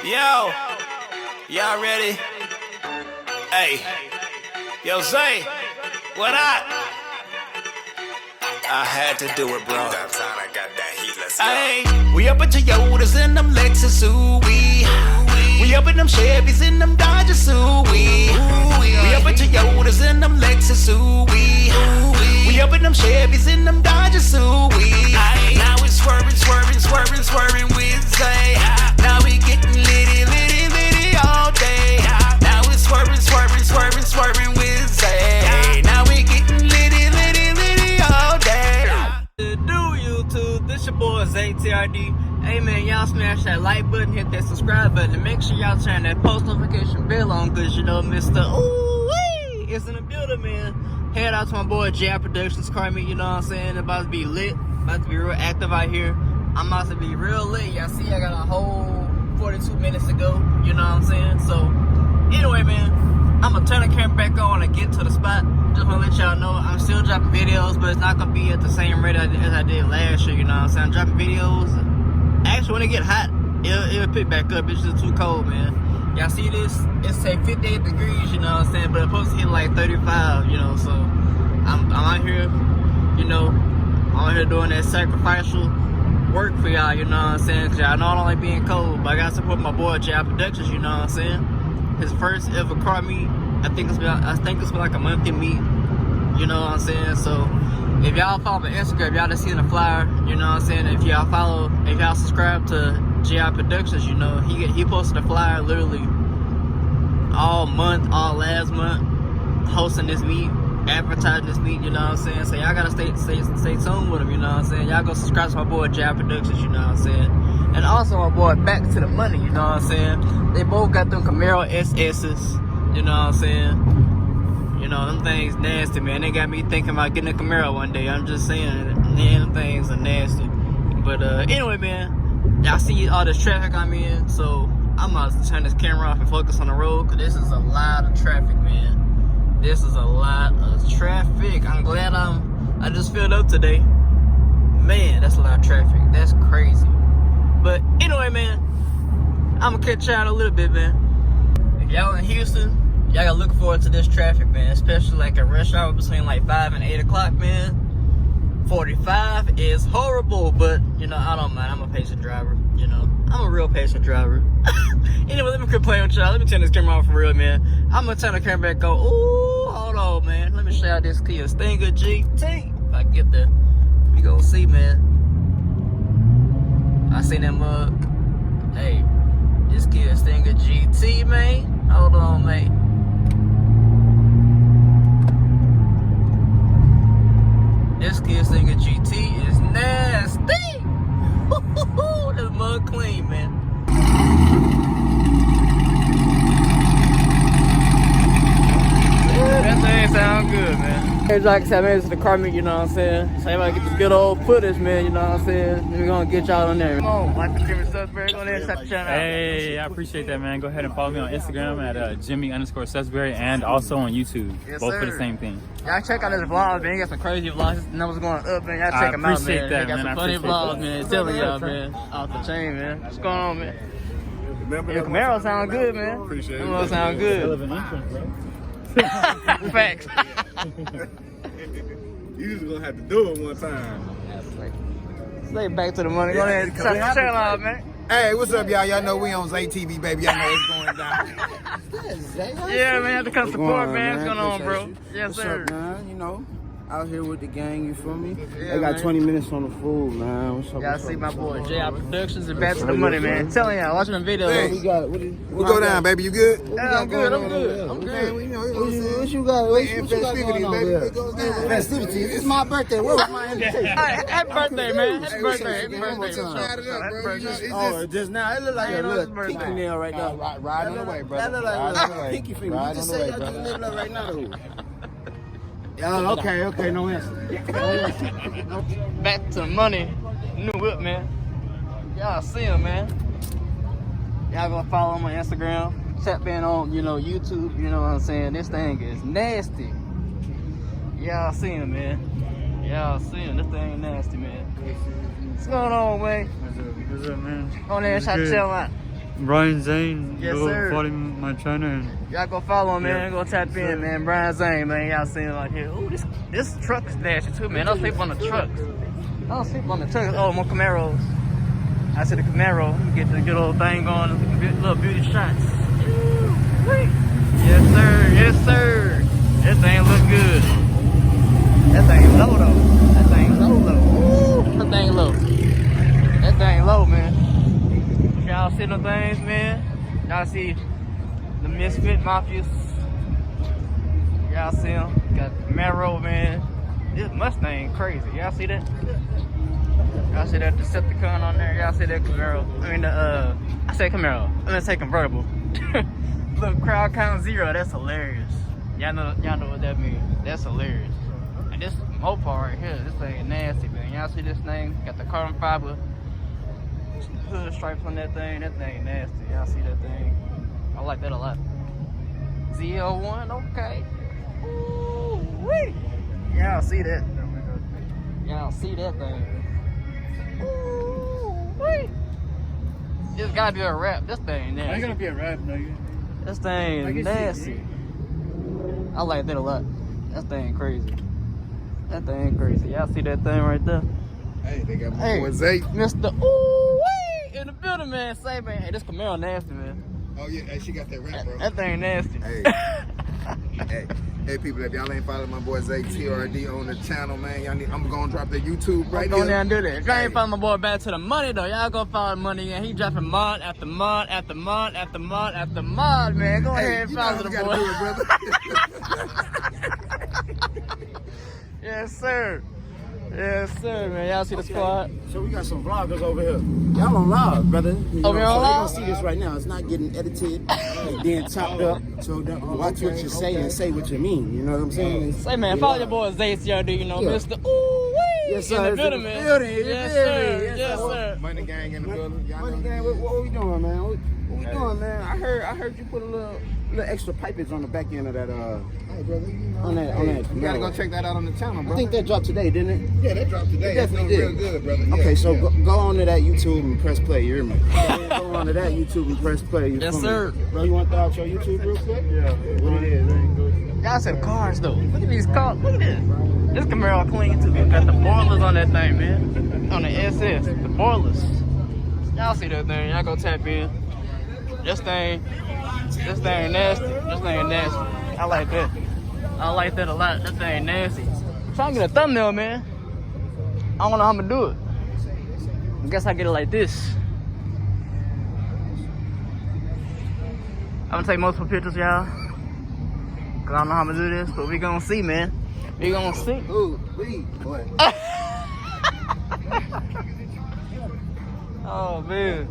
Yo, y'all ready? Hey, yo, Zay, what up? I had to do it, bro. Hey, we up at Toyotas and them Lexus, ooh wee. We up in them Chevys and them Dodgers, ooh wee. We up at Toyotas and them Lexus, ooh wee. We up in them Chevys and them Dodgers, ooh wee. Now we swerving, swerving, swerving, swerving with Zay. Now we getting litty, litty, litty all day. Now we swerving, swerving, swerving, swerving with Zay. Now we getting litty, litty, litty all day. Do YouTube, this your boy Zay TRD. Hey man, y'all smash that like button, hit that subscribe button, and make sure y'all turn that post notification bell on, cause you know Mr. Ooh-wee is in the building, man. Head out to my boy DGAT Productions, call me, you know what I'm saying? About to be lit, about to be real active out here. I'm about to be real lit. Y'all see I got a whole 42 minutes to go, you know what I'm saying? So, anyway man, I'm gonna turn the camera back on and get to the spot. Just wanna let y'all know I'm still dropping videos, but it's not gonna be at the same rate as I did last year, you know what I'm saying? I'm dropping videos. Actually, when it get hot, it'll pick back up. It's just too cold, man. Y'all see this? It's say 58 degrees, you know what I'm saying? But it's supposed to hit like 35, you know, so I'm out here, you know, I'm out here doing that sacrificial work for y'all, you know what I'm saying? Cause y'all know I don't like being cold, but I gotta support my boy DGAT Productions, you know what I'm saying? His first ever car meet, I think it's been like a monthly meet, you know what I'm saying? So if y'all follow my Instagram, y'all just seen the flyer, you know what I'm saying? If y'all subscribe to DGAT Productions, you know, he posted a flyer literally all last month, hosting this meet, advertising this meet, you know what I'm saying? So y'all gotta stay tuned with him, you know what I'm saying? Y'all go subscribe to my boy DGAT Productions, you know what I'm saying? And also my boy Back to the Money, you know what I'm saying? They both got them Camaro SS's, you know what I'm saying? You know, them things nasty, man. They got me thinking about getting a Camaro one day. I'm just saying, man, them things are nasty. But anyway, man, y'all see all this traffic I'm in, so I'm about to turn this camera off and focus on the road, because this is a lot of traffic, man. This is a lot of traffic. I'm glad I just filled up today. Man, that's a lot of traffic. That's crazy. But anyway, man, I'm going to catch y'all in a little bit, man. If y'all in Houston, y'all gotta look forward to this traffic, man. Especially like a rush hour between like 5 and 8 o'clock, man. 45 is horrible, but you know, I don't mind. I'm a patient driver, you know. I'm a real patient driver. Anyway, let me quit playing with y'all. Let me turn this camera off for real, man. I'm gonna turn the camera back on. Ooh, hold on, man. Let me show y'all this Kia Stinger GT. If I get there, we gonna see, man. I seen that mug. Hey, this Kia Stinger GT, man. Hold on, man. This Kia Stinger GT is nasty. This mug clean, man. That thing sound good, man. Hey, like I said, I made it to the car meet, you know what I'm saying? So everybody get this good old footage, man, you know what I'm saying? Then we're gonna get y'all on there. Come on, like the Jimmy Sudbury, go there and check the channel out. Hey, I appreciate that, man. Go ahead and follow me on Instagram at Jimmy_Sudbury and also on YouTube. Yes, both sir. for the same thing. Y'all check out his vlogs, man. He got some crazy vlogs. His numbers going up, man. Y'all check him out, man. That, He got man. some funny vlogs, man. Telling y'all, man. Off the chain, man. What's going on, man? Your Camaro sound good, man. Appreciate it. Camaro sound good. Facts. You just gonna have to do it one time. Stay back to the money. Go ahead and check the channel out, man. Hey, what's up, y'all? Y'all know we on Zay TV, baby. Y'all know it's going down. Yeah, man. Have to come support, man. What's going on, bro? Yes, sir. What's up, man? You know, out here with the gang, you feel me? Yeah, they got man. 20 minutes on the food, man. What's up? Y'all see my boy DGAT Productions and Back to the Money, man. Telling y'all, watching the video. Hey. We got, what go down, baby. You good? Yeah, I'm good. I'm good. I'm good. You know, What you got? What you got festivities, going on baby. there? It goes down. Festivities. It's my birthday. Where was my invitation? Happy birthday, man. Happy birthday. Happy One more birthday. time. Shout it up, bro. You know, it's Oh, just now. It look like a ain't on his little birthday. pinky nail right now. Ride on the way, brother. That look like a little pinky finger. You just say y'all just live up right now, though. Yeah, okay, no answer. Back to the money. New whip, man. Y'all see him, man. Y'all gonna follow him on Instagram. Tap in on, you know, YouTube. You know what I'm saying? This thing is nasty. Y'all see him, man. Y'all see him. This thing nasty, man. What's going on, man? What's up, man? On there, try to chill out. Brian Zane. Yes, go sir. follow my channel. Y'all go follow him, man. Go tap in, man. Brian Zane, man. Y'all see him out here. Ooh, this truck's dashy too, man. Don't sleep on the trucks. Don't sleep on the trucks. Oh, more Camaros. I see the Camaro. Get the good old thing going. Little beauty shots. Yes, sir. Yes, sir. That thing look good. That thing low, though. That thing low, low. Ooh, that thing low. That thing low, man. Y'all see them things, man? Y'all see the Misfit Mafias? Y'all see them? Got the Camaro, man. This Mustang crazy. Y'all see that? Y'all see that Decepticon on there? Y'all see that Camaro? I mean, I say Camaro. I'm gonna say convertible. Look, crowd count 0. That's hilarious. Y'all know what that means. That's hilarious. And this Mopar right here, this thing is nasty, man. Y'all see this thing? Got the carbon fiber hood stripes on that thing. That thing nasty. Y'all see that thing? I like that a lot. ZL1, okay. Ooh, wee. Y'all see that? Y'all see that thing? Ooh, wee. This gotta be a rap. This thing nasty. I ain't gonna be a rap, nigga. This thing nasty. I like that a lot. That thing crazy. That thing crazy. Y'all see that thing right there? Hey, they got my boy Zay. Mr. Ooh, wee. In the building, man. Say, man. Hey, this Camaro nasty, man. Oh yeah, hey, she got that rap, bro. That thing nasty. Hey. Hey people, if y'all ain't following my boy Zay TRD on the channel, man, y'all need, I'm gonna drop the YouTube right Go here. down and do that. If y'all ain't following my boy Back to the Money though, y'all go follow the money and he dropping mod after mod after mod after mod after mod, man. Go ahead and follow the boy. Yes, sir. Yes, sir, man. Y'all see the squad? So we got some vloggers over here. Y'all on live, brother. You know, we on so live? they gonna see this right now. It's not getting edited and then chopped up. So watch what you say and say what you mean. You know what I'm saying? Say, man, follow your boy Zay TRD, you know, Yeah. Mr. Ooh, wee. Yes, sir. In the It's building, in the man. building. Yes, sir. Yes, sir. Money gang in the building. Y'all Money know. gang, what we doing, man? What we doing, man? I heard you put a little extra pipage on the back end of that Hey, brother, you know. on that. You gotta go check that out on the channel, bro. I think that dropped today, didn't it? Yeah, that dropped today. It definitely It's doing did. real good, brother. Okay, Yeah, so yeah. go on to that YouTube and press play. You hear me? Go on to that YouTube and press play. You Yes, feel me? sir. Bro, you want to throw out your YouTube real quick? Yeah. What it is? Y'all said cars though. Look at these cars. Look at this. This Camaro clean too. Got the boilers on that thing, man. On the SS, the boilers. Y'all see that thing? Y'all go tap in. This thing nasty. This thing nasty. I like that. I like that a lot. That thing nasty. I'm trying to get a thumbnail, man. I don't know how I'm gonna do it. I guess I get it like this. I'm gonna take multiple pictures, y'all. Cause I don't know how I'm gonna do this, but we gonna see, man. We gonna see. Ooh, wait, boy. Oh man,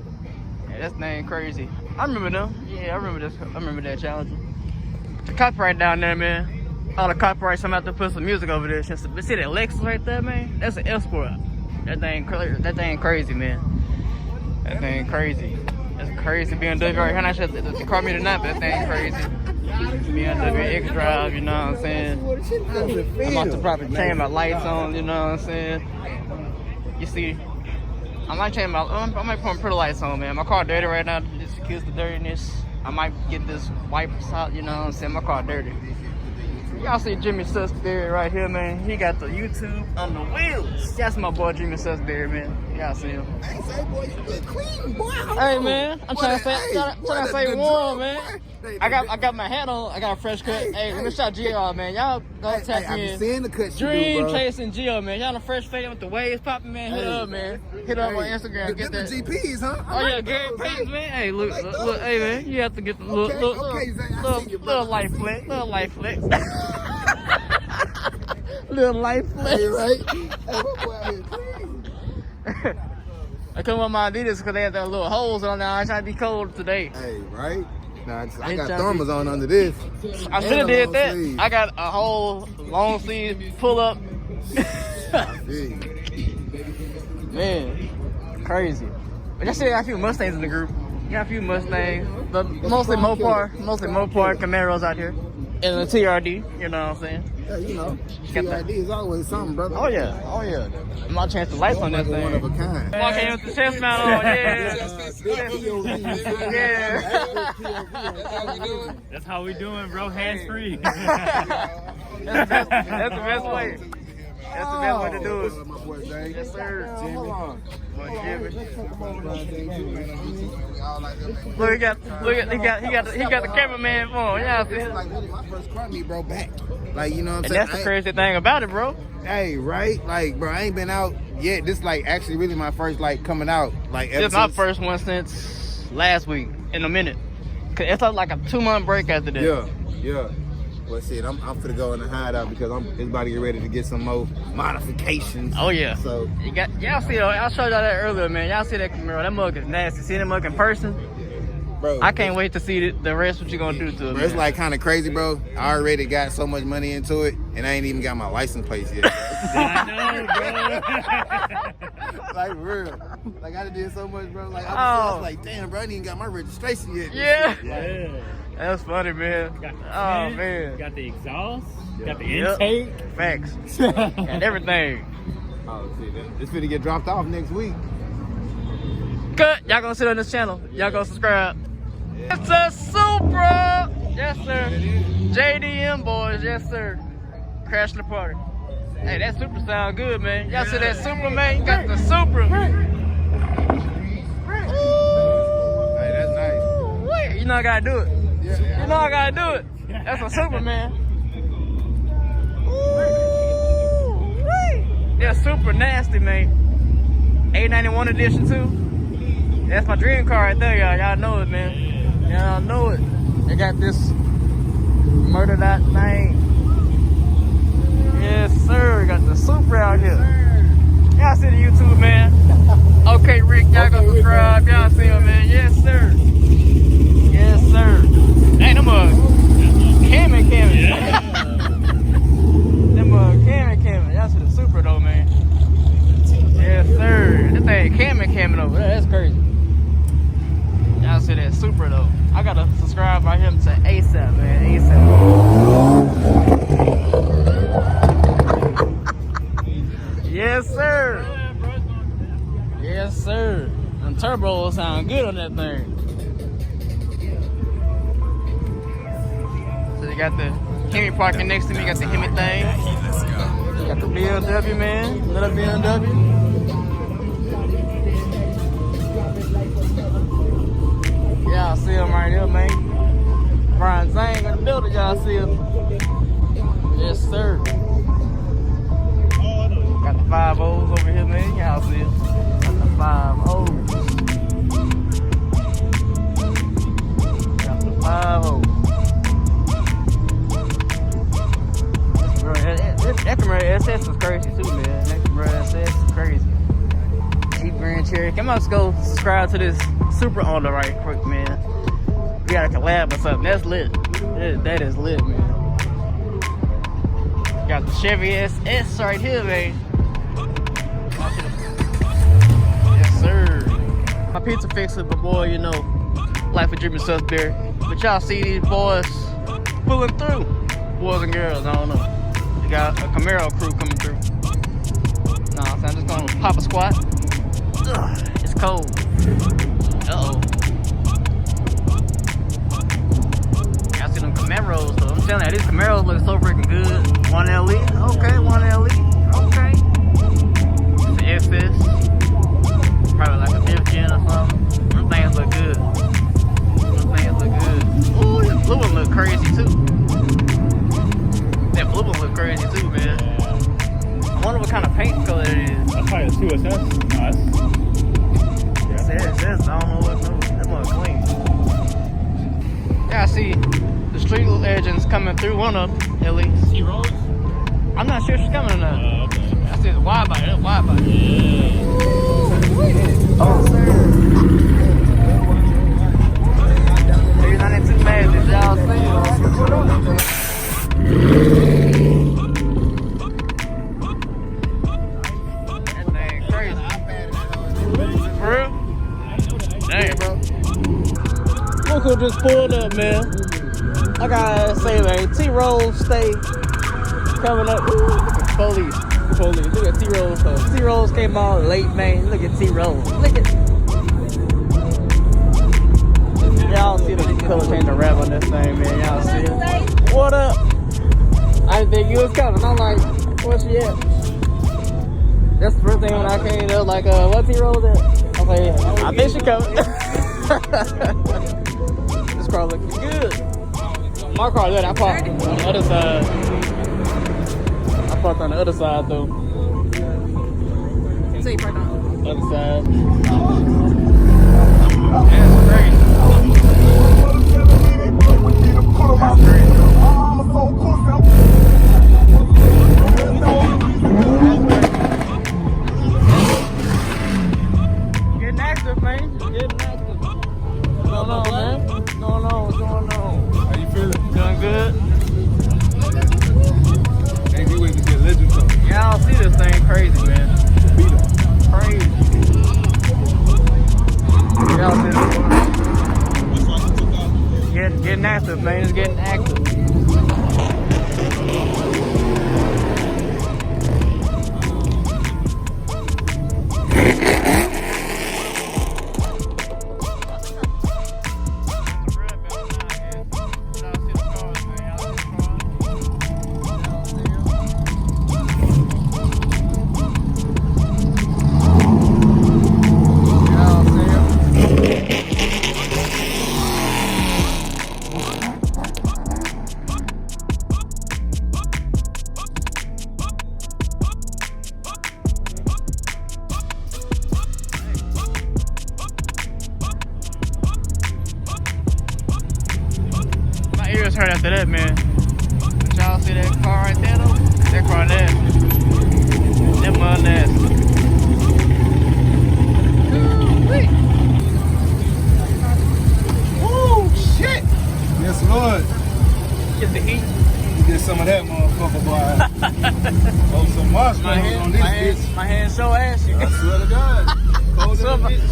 yeah, this thing crazy. I remember them. Yeah, I remember this. I remember that challenge. The copyright down there, man. All the copyrights. I'm about to put some music over there. See that Lexus right there, man? That's an Escort. That thing crazy, man. That thing crazy. That's crazy BMW right here. Not sure the car meter or not, but that thing crazy. BMW X Drive, you know what I'm saying? I'm about to probably change my lights on, you know what I'm saying? You see, I might change I might put pretty lights on, man. My car dirty right now, just excuse the dirtiness. I might get this wipers out, you know what I'm saying? My car dirty. Y'all see Jimmy Sussberry right here, man. He got the YouTube on the wheels. That's my boy Jimmy Sussberry, man. Y'all see him. Hey, say, boy, you look clean, boy. Hey, man. I'm trying to say warm, man. I got my hat on. I got a fresh cut. Hey, let me shout Gio, man. Y'all go tap I be in. seeing the cuts you do, bro. DreamChasin Gio, man. Y'all the fresh fade with the waves popping, man. Hit up, man. Hit up on Instagram. Get that. The GPs, huh? Oh yeah, Gary Payton, man. Hey, look, hey, man. You have to get the little life flex, little life flex. Little life flex. Hey, right? Hey, what boy out here clean? I come with my Adidas because they had that little holes on there. I trying to be cold today. Hey, right? Nah, I got thermals on under this. I should have did that. I got a whole long sleeve pull up. Man, crazy. But y'all still got a few Mustangs in the group. You got a few Mustangs, but mostly Mopar Camaros out here. And the TRD, you know what I'm saying? Yeah, you know, Got that. TRD is always something, brother. Oh yeah, oh yeah. I'm not changing the lights on that Like a thing. one of a kind. Walking with the chest mount on, yeah. Yeah. That's how we doing, bro. Hands free. That's the best way. That's the best way to do it. My boy Zay. Yes, sir. Hold on. Look, he got the cameraman for him. Yeah, see? This is like really my first car meet, bro, back. Like, you know what I'm And saying? that's the crazy thing about it, bro. Hey, right? Like, bro, I ain't been out yet. This like actually really my first like coming out. Like, This is my first one since last week in a minute. Cause it's like a 2-month break after this. Yeah. Well, shit, I'm finna go in the hideout because it's about to get ready to get some more modifications. Oh yeah. So y'all see, I showed y'all that earlier, man. Y'all see that Camaro? That mug is nasty. See that mug in person? bro, I can't wait to see the rest. What you gonna do to it? bro, it's like kind of crazy, bro. I already got so much money into it, and I ain't even got my license plates yet. I know, bro. Like, for real. Like, I done did so much, bro. Like, I was like, damn, bro, I ain't even got my registration yet. Yeah. Yeah. That's funny, man. Got the Oh tent, man. got the exhaust, got the Yep. intake. Facts. And everything. Oh, shit. It's finna get dropped off next week. Cut. Y'all gonna sit on this channel. Y'all gonna subscribe. It's a Supra. Yes, sir. JDM boys. Yes, sir. Crashing the party. Hey, that Supra sound good, man. Y'all see that Supra, man? You got the Supra. Hey, that's nice. Wait, you know I gotta do it. Yeah. You know I gotta do it. That's a Supra, man. Yeah, super nasty, man. 891 edition too. That's my dream car right there, y'all. Y'all know it, man. Y'all know it. They got this murder dot thing. Yes, sir. Got the Supra out here. Y'all see the YouTube, man. Okay, Rick, y'all go subscribe. Y'all see him, man. Yes, sir. Yes, sir. Ain't them Cammy. Yeah. Them Cammy. Y'all see the Supra though, man. Yes, sir. This thing Cammy over there. That's crazy. Y'all see that Supra though. I gotta subscribe by him to ASAP, man. ASAP. Yes, sir. Yes, sir. Them turbos sound good on that thing. So you got the Hemi parking next to me. You got the Hemi thing. You got the BMW, man. Little BMW. Y'all see him right here, man. Brian Zane in the building. Y'all see him. Yes, sir. Got the 5 O's over here, man. Y'all see him. Got the 5 O's. Got the 5 O's. That Camaro SS is crazy too, man. That Camaro SS is crazy. Jeep Grand Cherokee. Come on, let's go subscribe to this Supra on the right quick, man. We got a collab or something. That's lit. That is lit, man. Got the Chevy SS right here, man. Yes, sir. My pizza fixer, but boy, you know, life of Jimmy Salisbury. But y'all see these boys pulling through. Boys and girls, I don't know. We got a Camaro crew coming through. Nah, so I'm just gonna pop a squat. Ugh, it's cold. Uh-oh. Y'all see them Camaros though. I'm telling you, these Camaros look so freaking good. 1LE, okay, 1LE, okay. It's an SS. Probably like a 5th gen or something. Them things look good. Them things look good. Ooh, this blue one look crazy too. That blue one look crazy too, man. I wonder what kind of paint color it is. That's probably a 2SS. Nice. SS, I don't know what that must clean. Yeah, I see the street legends coming through, one of them at least. See Roze? I'm not sure if she's coming or not. Okay. I see the wide body, that's wide body. Yeah. Oh, sir. 392 Magic, y'all see it. That thing crazy. For real? Dang, bro. Look who just pulled up, man. I gotta say, man, T-Roll stay coming up. Ooh, look at police. Look at T-Roll. So T-Rolls came on late, man. Look at T-Roll. Look at. Y'all see the color change the rap on this thing, man. Y'all see it. What up? I didn't think you was coming. I'm like, where she at? That's the first thing when I came. They was like, what T-Roll at? I was like, I think she coming. This car looking good. My car good. I parked on the other side. I parked on the other side though. So you parked on the other side. That's crazy. That's crazy. Getting active, man. Getting active. What's going on, man? What's going on? What's going on? How you feeling? Doing good. Hey, we wait to get legend talk. Y'all see this thing crazy, man. Beat him. Crazy. Y'all see this one? Getting active, man. It's getting active. Hurt after that, man. But y'all see that car right there though? That car nasty. That mud nasty. Woo, shit! Yes, Lord. Get the heat. You get some of that motherfucker, boy. Oh, some marshmallows on this bitch. My hand's so ashy. I swear to God. Cold as a bitch.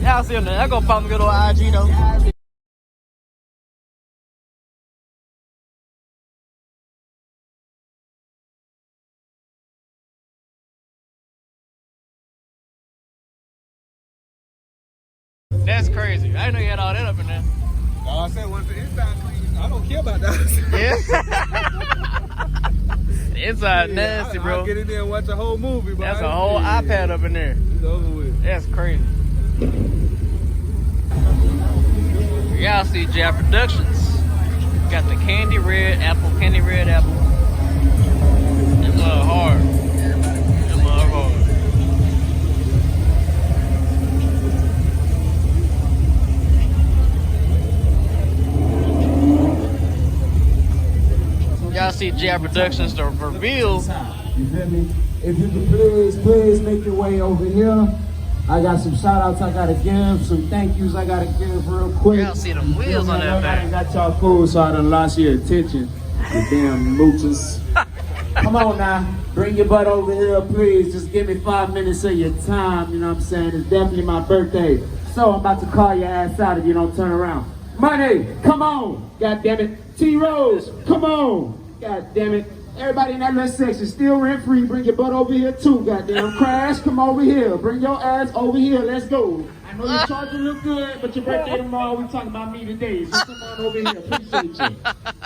Y'all see him there. I go pop him good old IG though. That's crazy. I didn't know you had all that up in there. All I said was the inside clean. I don't care about that. Yeah. Inside nasty, bro. I'll get in there and watch a whole movie, bro. That's a whole iPad up in there. It's over with. That's crazy. Y'all see JR Productions. Got the candy red apple. That mud hard. Y'all see JR Productions, the reveal. You feel me? If you could please make your way over here. I got some shout outs I gotta give, some thank yous I gotta give real quick. Y'all see them wheels on that I thing. got y'all food, so I done lost your attention. You damn moochers. Come on now, bring your butt over here, please. Just give me 5 minutes of your time, you know what I'm saying? It's definitely my birthday. So I'm about to call your ass out if you don't turn around. Money, come on, god damn it. T-Rose, come on, god damn it. Everybody in that little section, still rent free. Bring your butt over here too, goddamn. Crash, come over here. Bring your ass over here. Let's go. I know your charger look good, but your birthday tomorrow. We talking about me today. So come on over here. Appreciate you.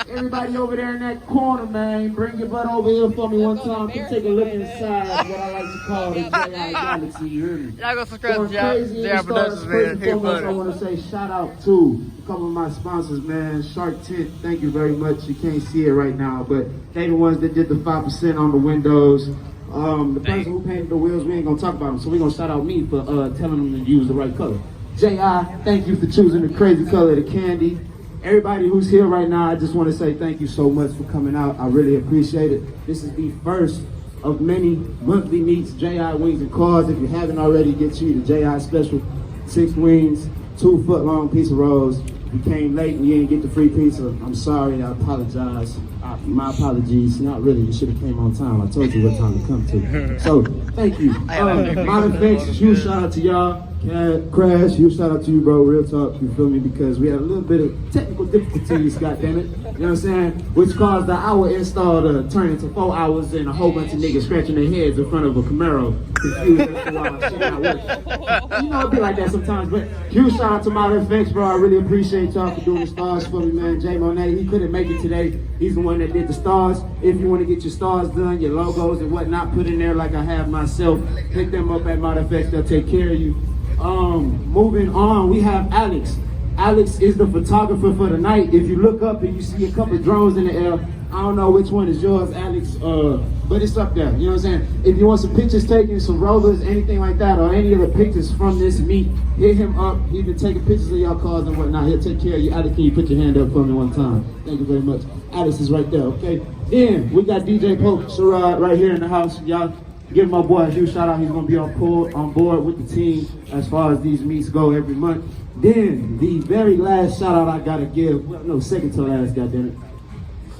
Everybody over there in that corner, man. Bring your butt over here for me one time. Come take a look inside what I like to call the J.I. Galaxy. You hear me? Y'all go subscribe to JR Productions, man. He I funny. want to say shout out to a couple of my sponsors, man. Shark Tent, thank you very much. You can't see it right now, but they the ones that did the 5% on the windows. The person who painted the wheels, we ain't gonna talk about them, so we gonna shout out me for telling them to use the right color. J.I., thank you for choosing the crazy color of the candy. Everybody who's here right now, I just want to say thank you so much for coming out. I really appreciate it. This is the first of many monthly meets, J.I. Wings and Cars. If you haven't already, get you the J.I. special 6 wings, 2 foot long piece of rolls. You came late and you didn't get the free pizza. I'm sorry, I apologize. My apologies. Not really, you should have came on time. I told you what time to come to. So, thank you. ModFx, huge shout out to y'all. Crash, huge shout out to you, bro. Real talk, you feel me? Because we had a little bit of technical difficulties, goddammit. You know what I'm saying? Which caused the hour install to turn into 4 hours and a whole bunch of niggas scratching their heads in front of a Camaro. Confused as to why shit not working. You know, it be like that sometimes. But huge shout out to ModFx, bro. I really appreciate y'all for doing the stars for me, man. Jay Monet, he couldn't make it today. He's the one that did the stars. If you want to get your stars done, your logos and whatnot put in there like I have myself, hit them up at ModFx. They'll take care of you. Moving on, we have Alex. Alex is the photographer for the night. If you look up and you see a couple drones in the air, I don't know which one is yours, Alex, but it's up there. You know what I'm saying? If you want some pictures taken, some rollers, anything like that, or any of the pictures from this meet, hit him up. He's been taking pictures of y'all cars and whatnot. He'll take care of you. Alex, can you put your hand up for me one time? Thank you very much. Alex is right there, okay? Then we got DJ Pope Sherrod right here in the house. Y'all give my boy a huge shout out. He's gonna be on board with the team as far as these meets go every month. Then the very last shout out I gotta give, well, no, second to last, goddammit.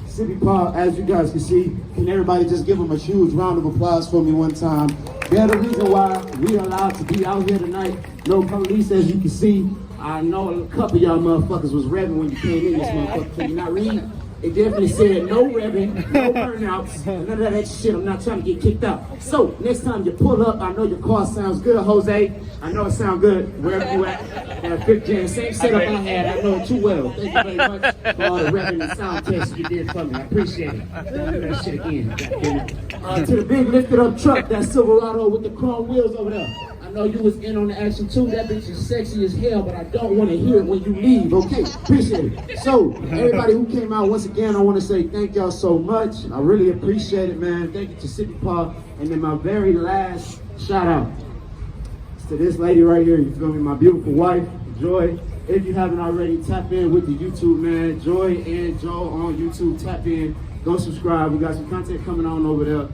Sippy Paul, as you guys can see, can everybody just give him a huge round of applause for me one time? They're the reason why we are allowed to be out here tonight. No police, as you can see. I know a couple of y'all motherfuckers was revving when you came in this motherfucker. Can you not read? It definitely said no revving, no burnouts, none of that shit. I'm not trying to get kicked out. So next time you pull up, I know your car sounds good, Jose. I know it sounds good wherever you at. 5th Gen, same setup I had. I know it too well. Thank you very much for all the revving and sound tests you did for me. I appreciate it. Don't do that shit again. To the big lifted up truck, that Silverado with the chrome wheels over there. I know you was in on the action too. That bitch is sexy as hell, but I don't want to hear it when you leave, okay? Appreciate it. So, everybody who came out, once again, I want to say thank y'all so much. I really appreciate it, man. Thank you to Sippy Paul. And then my very last shout out is to this lady right here. You feel me? My beautiful wife, Joy. If you haven't already, tap in with the YouTube, man. Joy and Joe on YouTube. Tap in. Go subscribe. We got some content coming on over there.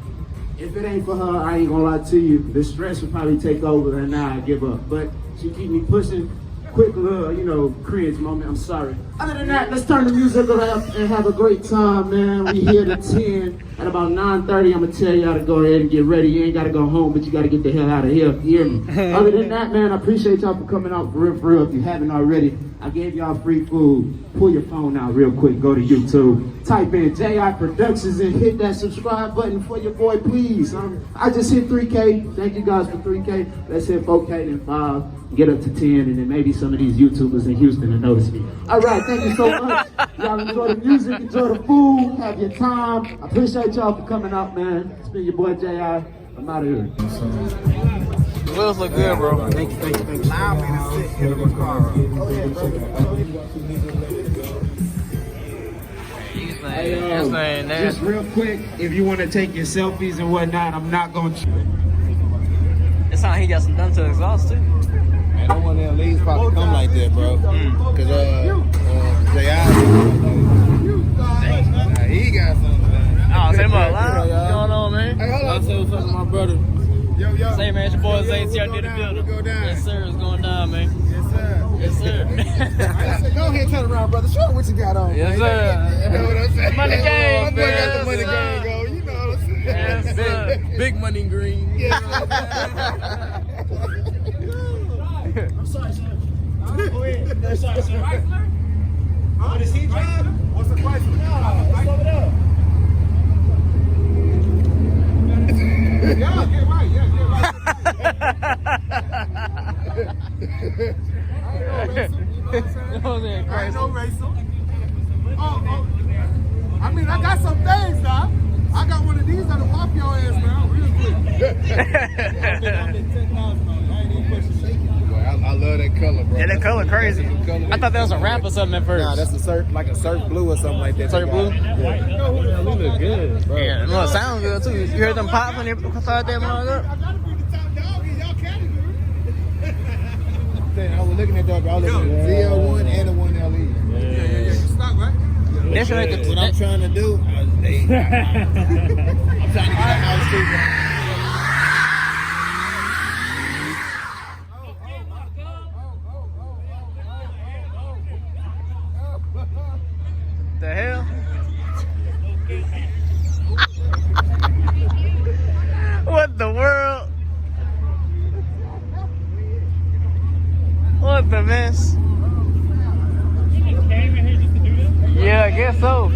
If it ain't for her, I ain't gonna lie to you. The stress will probably take over and now I give up. But she keep me pushing. Quick little, you know, cringe moment. I'm sorry. Other than that, let's turn the music around and have a great time, man. We here to 10. At about 9:30, I'm gonna tell y'all to go ahead and get ready. You ain't gotta go home, but you gotta get the hell out of here. You hear me? Other than that, man, I appreciate y'all for coming out for real. If you haven't already, I gave y'all free food. Pull your phone out real quick. Go to YouTube. Type in JI Productions and hit that subscribe button for your boy, please. I just hit 3K. Thank you guys for 3K. Let's hit 4K and 5. Get up to 10, and then maybe some of these YouTubers in Houston will notice me. All right, thank you so much. Y'all enjoy the music, enjoy the food, have your time. I appreciate y'all for coming out, man. It's been your boy J.I. I'm out of here. Wheels look good, bro. Thank you. Allow me to sit in the car. Hey, just real quick, if you want to take your selfies and whatnot, I'm not going to. It sounds like he got some done to exhaust too. Man, no one in Lee's about to come like that, bro. Cause J.I. he got something. Oh, say more loud. What's going on, man? Hey, hold on. I say what's up to my brother. Yo. Say, man, it's your boy Zay TRD the building. Go down. Yes, sir. It's going down, man. Yes, sir. Yes, sir. Go ahead, turn around, brother. Show what you got on. Yes, man. sir. You know what I'm saying? Money game, My boy got the money yes, game, go. You know what I'm saying? Yes, sir. Big money green. Yes, I'm sorry, sir. Go ahead. Sorry, sir. What is he driving? What's the price? No, it's over there. Yeah, get right. Yeah, get right. I ain't no racer. Oh. I mean, I got some things now. I got one of these that'll pop your ass, man, real quick. I love that color, bro. Yeah, that color crazy. I thought that was a wrap or something at first. Nah, that's a surf, like a surf blue or something like that. Surf blue? Yeah. You look good, bro. Yeah, no, it sounds good too. You heard them pop when they started that mug up? I gotta be the top dog in y'all category. I was looking at that, bro. I was looking at the ZL1 and the 1LE. Yeah. You stock, right? That's right. What I'm trying to do, I'm trying to get a house too, bro. The hell? What the world? What the mess? Yeah, I guess so.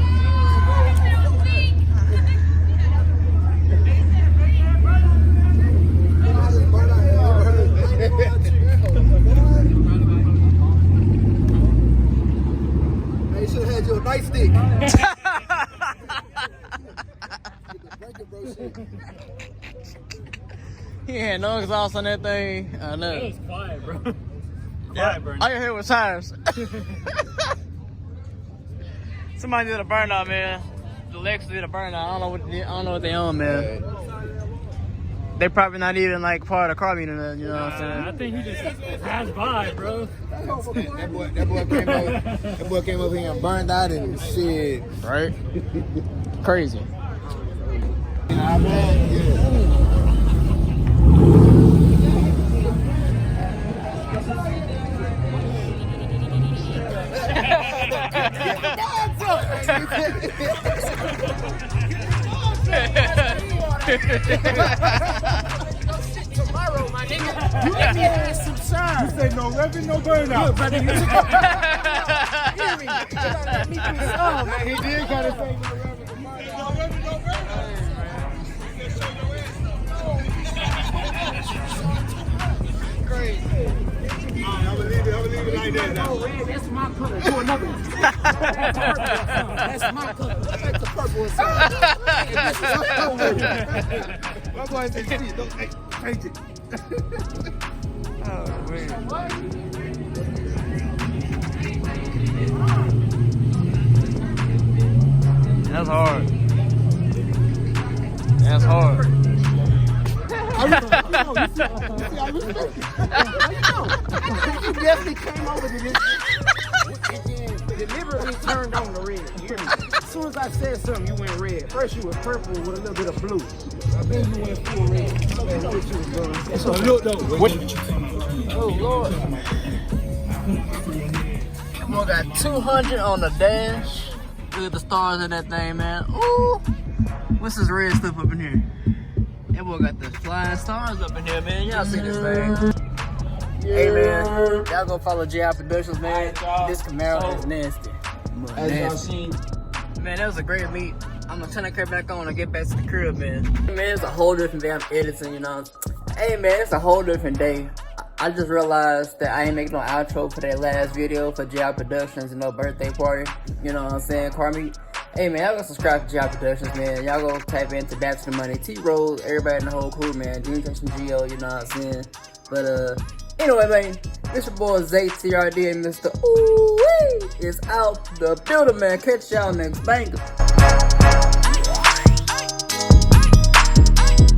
Hey, you should have had you a nightstick. He had no exhaust on that thing. I know. It was quiet, bro. Yeah, all you heard was tires. Somebody did a burnout, man. The Lex did a burnout. I don't know what they own, man. They probably not even like part of the car meet or nothing, you know what I'm saying? I think he just passed by, bro. That boy came up here and burned out and shit. Right? Crazy. I bet, yeah. Tomorrow, my nigga. You let me have some shine. You say no revving, no burnout. Look, brother, you hear me? You gotta let me do some. He did kind of say no revving, no burnout. Crazy. I'm gonna leave it like that now. That's my color. Do another one. That's my color. Take the purple and My boy said, don't paint it. Oh, man. That's hard. That's hard. I You definitely came over to this and then deliberately turned on the red. You hear me? As soon as I said something, you went red. First you was purple with a little bit of blue. Then you went full red. So you know what you was doing. So look though. Oh Lord. Come on, got 200 on the dash. Look at the stars in that thing, man. Ooh. What's this red stuff up in here? That boy got the flying stars up in here, man. Y'all see this thing? Hey, man. Y'all go follow DGAT Productions, man. This Camaro is nasty. As y'all seen, Man, that was a great meet. I'm gonna turn that crib back on and get back to the crib, man. Man, it's a whole different day. I'm editing, you know. Hey, man, it's a whole different day. I just realized that I ain't making no outro for that last video for DGAT Productions and no birthday party. You know what I'm saying? Car meet. Hey, man, y'all go subscribe to DGAT Productions, man. Y'all go type into That's the Money, T-Rose, everybody in the whole crew, man. DreamChasin Gio, you know what I'm saying? But, anyway, man, this your boy Zay TRD and Mr. Ooh-wee is out the building, man. Catch y'all next banger.